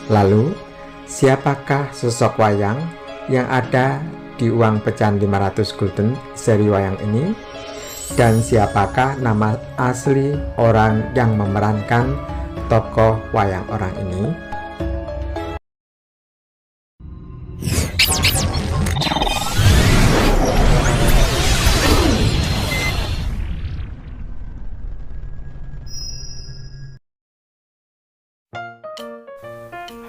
Lalu, siapakah sosok wayang yang ada di uang pecahan 500 gulden seri wayang ini? Dan siapakah nama asli orang yang memerankan tokoh wayang orang ini?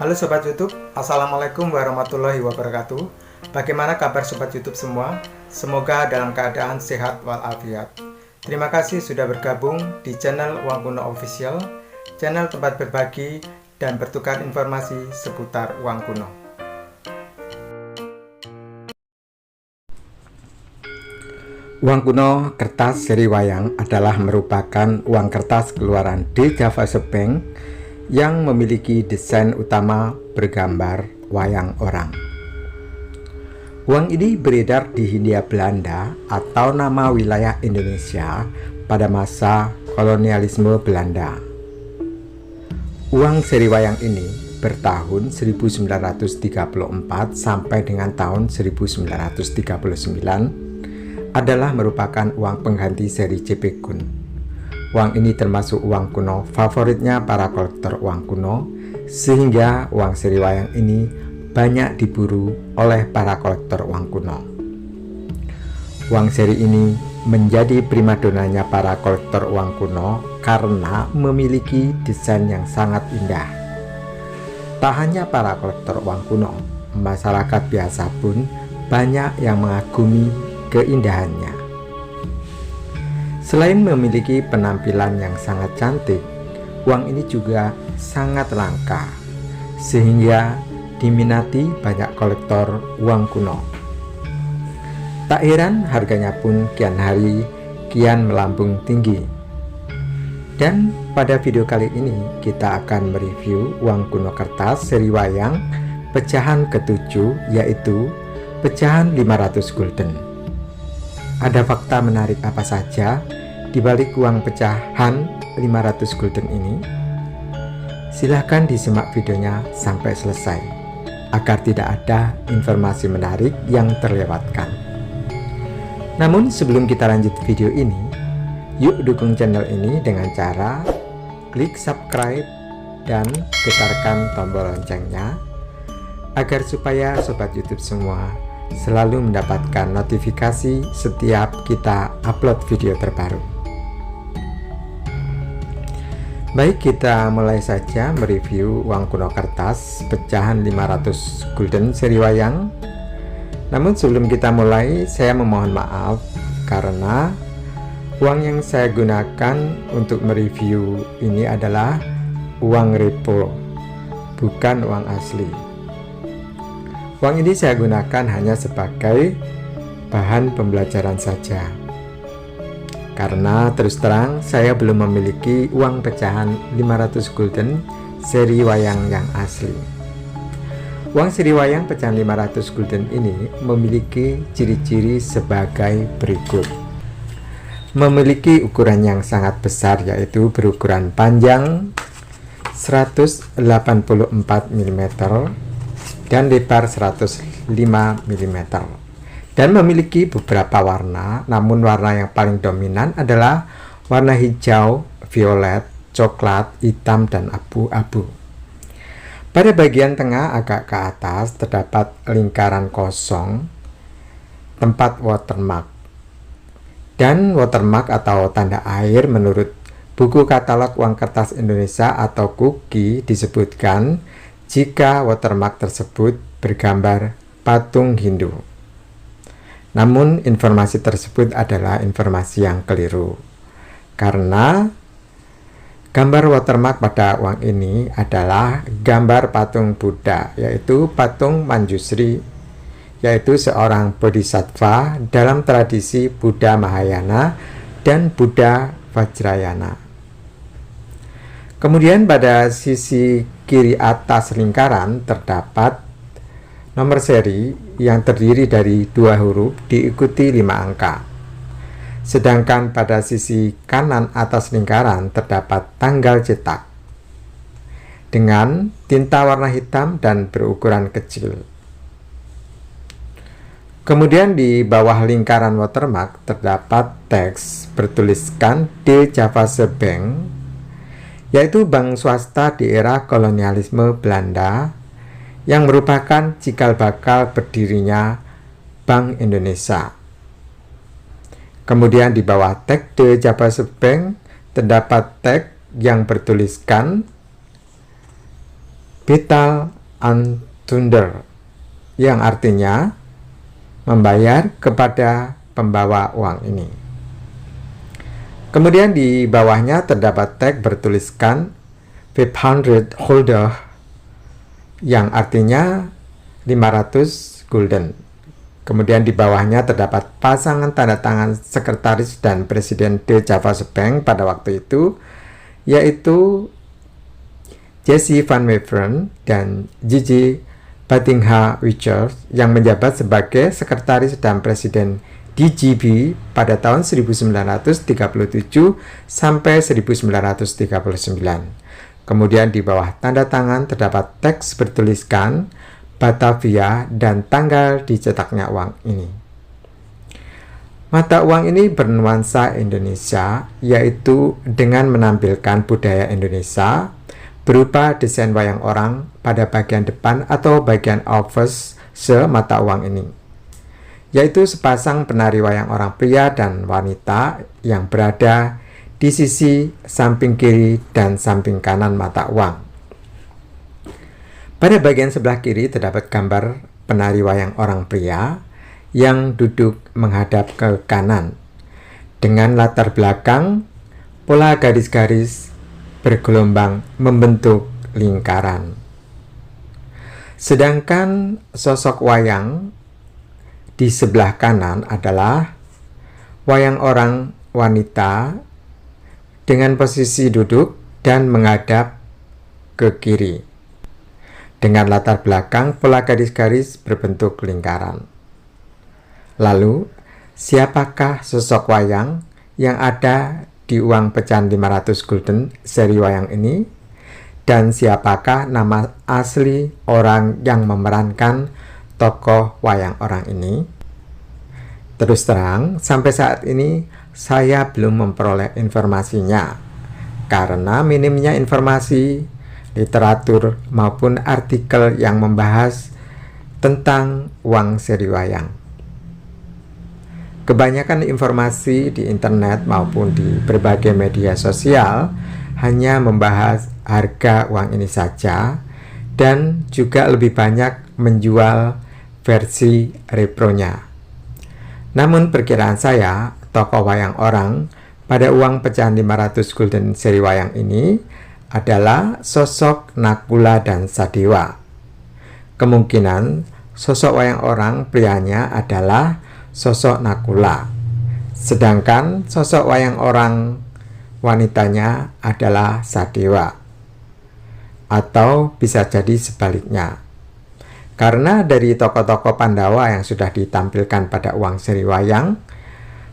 Halo Sobat YouTube, Assalamualaikum warahmatullahi wabarakatuh. Bagaimana kabar Sobat YouTube semua? Semoga dalam keadaan sehat walafiat. Terima kasih sudah bergabung di channel Uang Kuno Official, channel tempat berbagi dan bertukar informasi seputar uang kuno. Uang kuno kertas seri wayang adalah merupakan uang kertas keluaran De Javase Bank yang memiliki desain utama bergambar wayang orang. Uang ini beredar di Hindia Belanda atau nama wilayah Indonesia pada masa kolonialisme Belanda. Uang seri wayang ini bertahun 1934 sampai dengan tahun 1939 adalah merupakan uang pengganti seri C.P. Kun. Uang ini termasuk uang kuno favoritnya para kolektor uang kuno, sehingga uang seri wayang ini banyak diburu oleh para kolektor uang kuno. Uang seri ini menjadi primadonanya para kolektor uang kuno karena memiliki desain yang sangat indah. Tak hanya para kolektor uang kuno, masyarakat biasa pun banyak yang mengagumi keindahannya. Selain memiliki penampilan yang sangat cantik, uang ini juga sangat langka, sehingga diminati banyak kolektor uang kuno. Tak heran harganya pun kian hari kian melambung tinggi. Dan pada video kali ini kita akan mereview uang kuno kertas seri wayang pecahan ke-7, yaitu pecahan 500 gulden. Ada fakta menarik apa saja di balik uang pecahan 500 gulden ini? Silahkan disimak videonya sampai selesai agar tidak ada informasi menarik yang terlewatkan. Namun sebelum kita lanjut video ini, yuk dukung channel ini dengan cara klik subscribe dan getarkan tombol loncengnya agar supaya Sobat YouTube semua selalu mendapatkan notifikasi setiap kita upload video terbaru. Baik, kita mulai saja mereview uang kuno kertas pecahan 500 gulden seri wayang. Namun sebelum kita mulai, saya memohon maaf karena uang yang saya gunakan untuk mereview ini adalah uang repo, bukan uang asli. Uang ini saya gunakan hanya sebagai bahan pembelajaran saja, karena terus terang saya belum memiliki uang pecahan 500 gulden seri wayang yang asli. Uang seri wayang pecahan 500 gulden ini memiliki ciri-ciri sebagai berikut. Memiliki ukuran yang sangat besar, yaitu berukuran panjang 184 mm dan lebar 105 mm, dan memiliki beberapa warna, namun warna yang paling dominan adalah warna hijau, violet, coklat, hitam, dan abu-abu. Pada bagian tengah agak ke atas terdapat lingkaran kosong tempat watermark, dan watermark atau tanda air menurut buku katalog uang kertas Indonesia atau KUKI disebutkan jika watermark tersebut bergambar patung Hindu. Namun informasi tersebut adalah informasi yang keliru, karena gambar watermark pada uang ini adalah gambar patung Buddha, yaitu patung Manjusri, yaitu seorang bodhisattva dalam tradisi Buddha Mahayana dan Buddha Vajrayana. Kemudian pada sisi kiri atas lingkaran terdapat nomor seri yang terdiri dari 2 huruf diikuti 5 angka. Sedangkan pada sisi kanan atas lingkaran terdapat tanggal cetak. dengan tinta warna hitam dan berukuran kecil. Kemudian di bawah lingkaran watermark terdapat teks bertuliskan De Javase Bank, yaitu bank swasta di era kolonialisme Belanda yang merupakan cikal bakal berdirinya Bank Indonesia. Kemudian di bawah teks De Javase Bank terdapat teks yang bertuliskan Betaal aan Toonder, yang artinya membayar kepada pembawa uang ini. Kemudian di bawahnya terdapat teks bertuliskan 500 gulden, yang artinya 500 gulden. Kemudian di bawahnya terdapat pasangan tanda tangan sekretaris dan presiden De Javase Bank pada waktu itu, yaitu Jesse Van Meveren dan Gigi Battinga-Wichers, yang menjabat sebagai sekretaris dan presiden DGB pada tahun 1937 sampai 1939. Kemudian di bawah tanda tangan terdapat teks bertuliskan Batavia dan tanggal dicetaknya uang ini. Mata uang ini bernuansa Indonesia, yaitu dengan menampilkan budaya Indonesia berupa desain wayang orang pada bagian depan atau bagian obverse mata uang ini, yaitu sepasang penari wayang orang pria dan wanita yang berada di sisi samping kiri dan samping kanan mata uang. Pada bagian sebelah kiri terdapat gambar penari wayang orang pria yang duduk menghadap ke kanan dengan latar belakang pola garis-garis bergelombang membentuk lingkaran. Sedangkan sosok wayang di sebelah kanan adalah wayang orang wanita dengan posisi duduk dan menghadap ke kiri dengan latar belakang pola garis-garis berbentuk lingkaran. Lalu, siapakah sosok wayang yang ada di uang pecahan 500 gulden seri wayang ini, dan siapakah nama asli orang yang memerankan tokoh wayang orang ini? Terus terang, sampai saat ini saya belum memperoleh informasinya karena minimnya informasi, literatur maupun artikel yang membahas tentang uang seri wayang. Kebanyakan informasi di internet maupun di berbagai media sosial hanya membahas harga uang ini saja dan juga lebih banyak menjual versi repronya. Namun perkiraan saya, tokoh wayang orang pada uang pecahan 500 gulden seri wayang ini adalah sosok Nakula dan Sadewa. Kemungkinan sosok wayang orang prianya adalah sosok Nakula, sedangkan sosok wayang orang wanitanya adalah Sadewa, atau bisa jadi sebaliknya. Karena dari tokoh-tokoh Pandawa yang sudah ditampilkan pada uang seri wayang,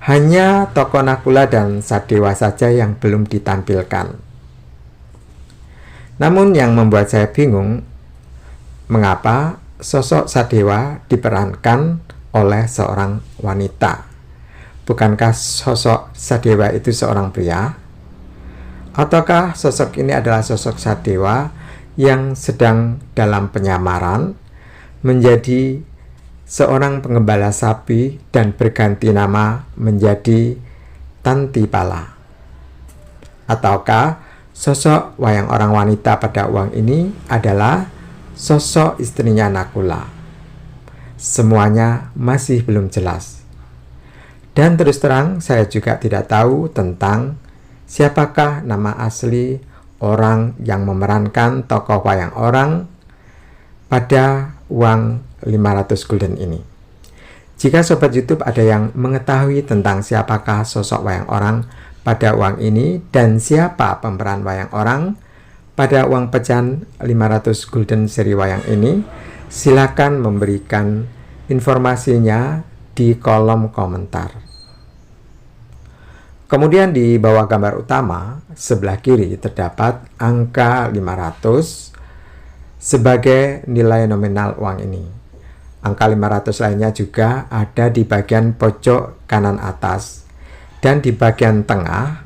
hanya tokoh Nakula dan Sadewa saja yang belum ditampilkan. Namun yang membuat saya bingung, mengapa sosok Sadewa diperankan oleh seorang wanita? Bukankah sosok Sadewa itu seorang pria? Ataukah sosok ini adalah sosok Sadewa yang sedang dalam penyamaran menjadi seorang pengembala sapi dan berganti nama menjadi Tantipala? Ataukah sosok wayang orang wanita pada uang ini adalah sosok istrinya Nakula? Semuanya masih belum jelas. Dan terus terang saya juga tidak tahu tentang siapakah nama asli orang yang memerankan tokoh wayang orang pada uang 500 gulden ini. Jika sobat YouTube ada yang mengetahui tentang siapakah sosok wayang orang pada uang ini dan siapa pemeran wayang orang pada uang pecahan 500 gulden seri wayang ini, silakan memberikan informasinya di kolom komentar. Kemudian di bawah gambar utama sebelah kiri terdapat angka 500 sebagai nilai nominal uang ini. Angka 500 lainnya juga ada di bagian pojok kanan atas dan di bagian tengah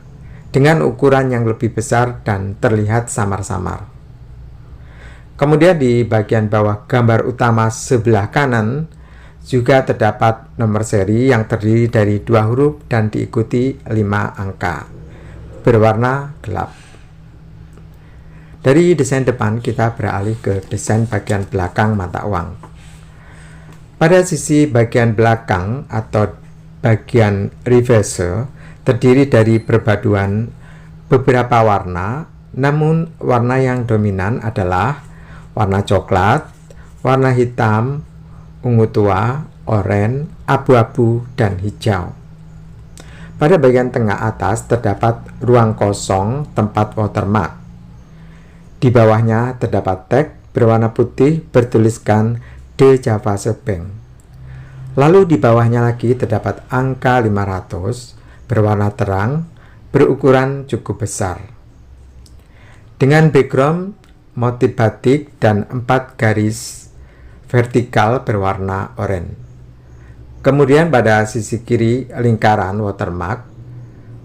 dengan ukuran yang lebih besar dan terlihat samar-samar. Kemudian di bagian bawah gambar utama sebelah kanan juga terdapat nomor seri yang terdiri dari 2 huruf dan diikuti 5 angka berwarna gelap. Dari desain depan kita beralih ke desain bagian belakang mata uang. Pada sisi bagian belakang atau bagian reverse terdiri dari perpaduan beberapa warna, namun warna yang dominan adalah warna coklat, warna hitam, ungu tua, oranye, abu-abu, dan hijau. Pada bagian tengah atas terdapat ruang kosong tempat watermark. Di bawahnya terdapat tag berwarna putih bertuliskan De Javase Bank. Lalu di bawahnya lagi terdapat angka 500 berwarna terang berukuran cukup besar. Dengan background motif batik dan 4 garis vertikal berwarna oranye. Kemudian pada sisi kiri lingkaran watermark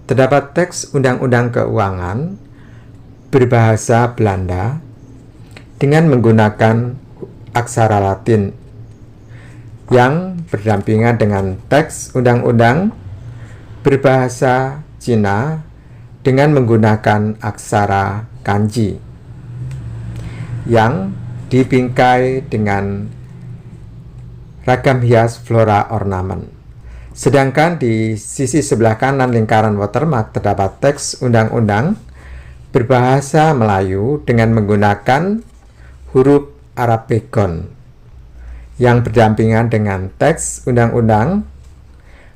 terdapat teks Undang-Undang Keuangan berbahasa Belanda dengan menggunakan aksara Latin yang berdampingan dengan teks undang-undang berbahasa Cina dengan menggunakan aksara kanji yang dibingkai dengan ragam hias flora ornamen. Sedangkan di sisi sebelah kanan lingkaran watermark terdapat teks undang-undang berbahasa Melayu dengan menggunakan huruf Arabigon yang berdampingan dengan teks undang-undang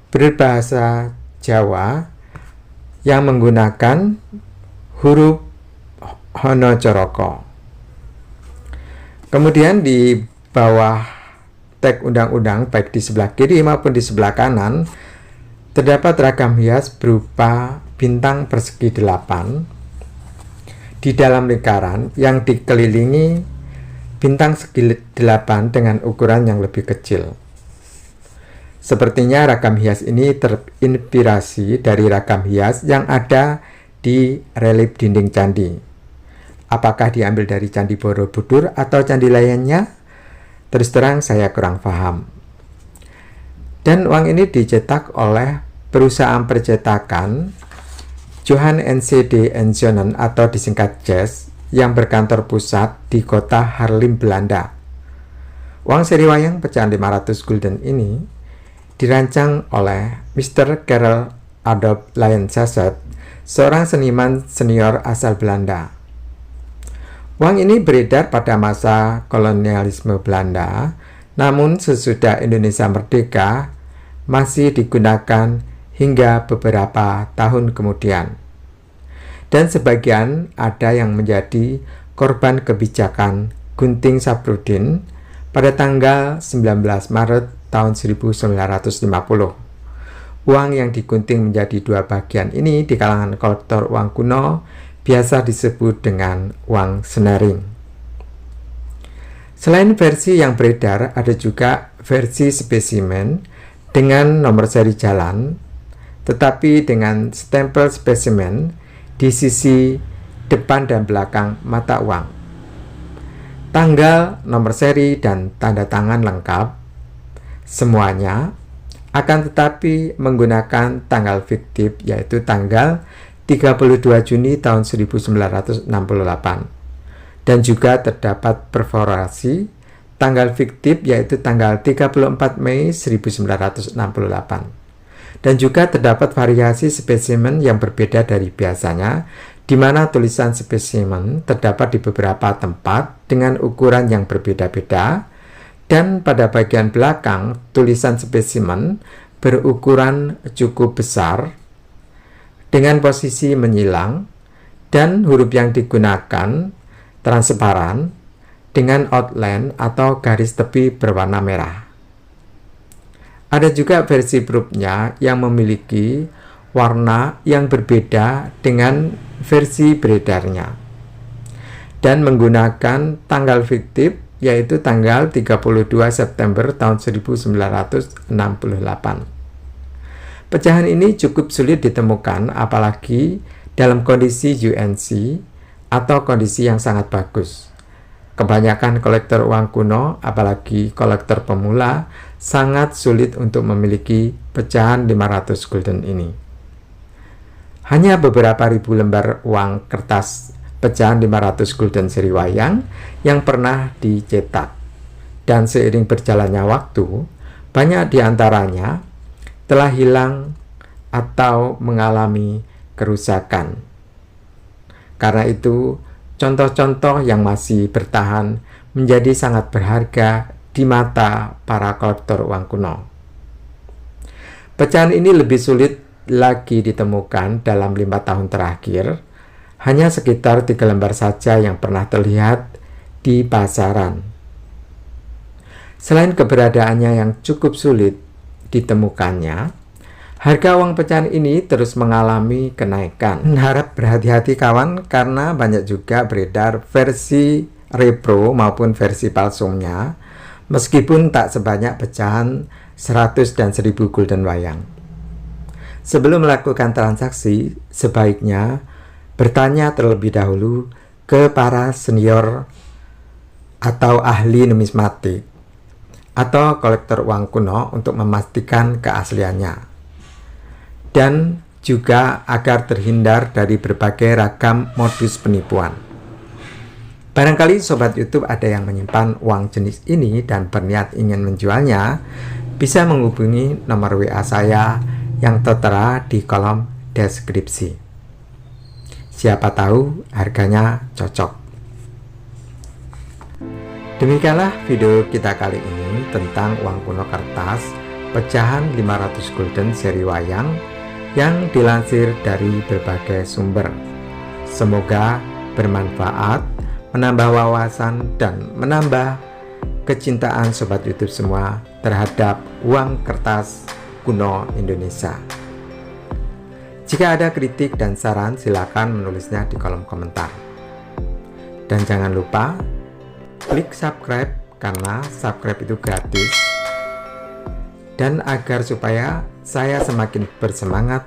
berbahasa Jawa yang menggunakan huruf Hanacaraka. Kemudian di bawah teks undang-undang baik di sebelah kiri maupun di sebelah kanan terdapat ragam hias berupa bintang persegi 8 di dalam lingkaran yang dikelilingi bintang segi 8 dengan ukuran yang lebih kecil. Sepertinya ragam hias ini terinspirasi dari ragam hias yang ada di relief dinding candi. Apakah diambil dari Candi Borobudur atau candi lainnya? Terus terang saya kurang paham. Dan uang ini dicetak oleh perusahaan percetakan Johan NCD & Zonen atau disingkat JES yang berkantor pusat di kota Haarlem, Belanda. Uang seri wayang pecahan 500 gulden ini dirancang oleh Mr. Karel Adolf Lijensaet, seorang seniman senior asal Belanda. Uang ini beredar pada masa kolonialisme Belanda, namun sesudah Indonesia merdeka masih digunakan hingga beberapa tahun kemudian. Dan sebagian ada yang menjadi korban kebijakan Gunting Saprudin pada tanggal 19 Maret tahun 1950. Uang yang digunting menjadi 2 bagian ini di kalangan kolektor uang kuno biasa disebut dengan uang senering. Selain versi yang beredar, ada juga versi spesimen dengan nomor seri jalan, tetapi dengan stempel spesimen di sisi depan dan belakang mata uang. Tanggal, nomor seri, dan tanda tangan lengkap semuanya, akan tetapi menggunakan tanggal fiktif yaitu tanggal 32 Juni tahun 1968. Dan juga terdapat perforasi tanggal fiktif yaitu tanggal 34 Mei 1968. Dan juga terdapat variasi spesimen yang berbeda dari biasanya, di mana tulisan spesimen terdapat di beberapa tempat dengan ukuran yang berbeda-beda, dan pada bagian belakang tulisan spesimen berukuran cukup besar dengan posisi menyilang, dan huruf yang digunakan transparan dengan outline atau garis tepi berwarna merah. Ada juga versi proof-nya yang memiliki warna yang berbeda dengan versi beredarnya. dan menggunakan tanggal fiktif yaitu tanggal 32 September tahun 1968. Pecahan ini cukup sulit ditemukan apalagi dalam kondisi UNC atau kondisi yang sangat bagus. Kebanyakan kolektor uang kuno, apalagi kolektor pemula, sangat sulit untuk memiliki pecahan 500 gulden ini. Hanya beberapa ribu lembar uang kertas pecahan 500 gulden seri wayang yang pernah dicetak. Dan seiring berjalannya waktu, banyak di antaranya telah hilang atau mengalami kerusakan. Karena itu, contoh-contoh yang masih bertahan menjadi sangat berharga di mata para kolektor uang kuno. Pecahan ini lebih sulit lagi ditemukan dalam 5 tahun terakhir, hanya sekitar 3 lembar saja yang pernah terlihat di pasaran. Selain keberadaannya yang cukup sulit ditemukannya, harga uang pecahan ini terus mengalami kenaikan. Harap berhati-hati kawan, karena banyak juga beredar versi repro maupun versi palsunya, meskipun tak sebanyak pecahan 100 dan 1000 gulden wayang. Sebelum melakukan transaksi, sebaiknya bertanya terlebih dahulu ke para senior atau ahli numismatik atau kolektor uang kuno untuk memastikan keasliannya. Dan juga agar terhindar dari berbagai ragam modus penipuan. Barangkali sobat YouTube ada yang menyimpan uang jenis ini dan berniat ingin menjualnya, bisa menghubungi nomor WA saya yang tertera di kolom deskripsi. Siapa tahu harganya cocok. Demikianlah video kita kali ini tentang uang kuno kertas pecahan 500 gulden seri wayang yang dilansir dari berbagai sumber. Semoga bermanfaat, menambah wawasan, dan menambah kecintaan sobat YouTube semua terhadap uang kertas kuno Indonesia. Jika ada kritik dan saran, silakan menulisnya di kolom komentar. Dan jangan lupa klik subscribe, karena subscribe itu gratis. Dan agar supaya saya semakin bersemangat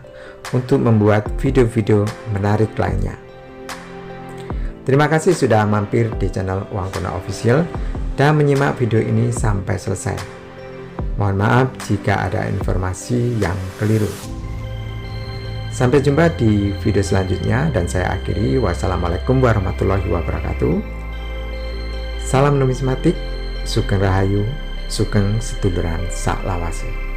untuk membuat video-video menarik lainnya. Terima kasih sudah mampir di channel Uang Kuno Official dan menyimak video ini sampai selesai. Mohon maaf jika ada informasi yang keliru. Sampai jumpa di video selanjutnya dan saya akhiri. Wassalamualaikum warahmatullahi wabarakatuh. Salam numismatik, sugeng rahayu, sugeng seduluran saklawase.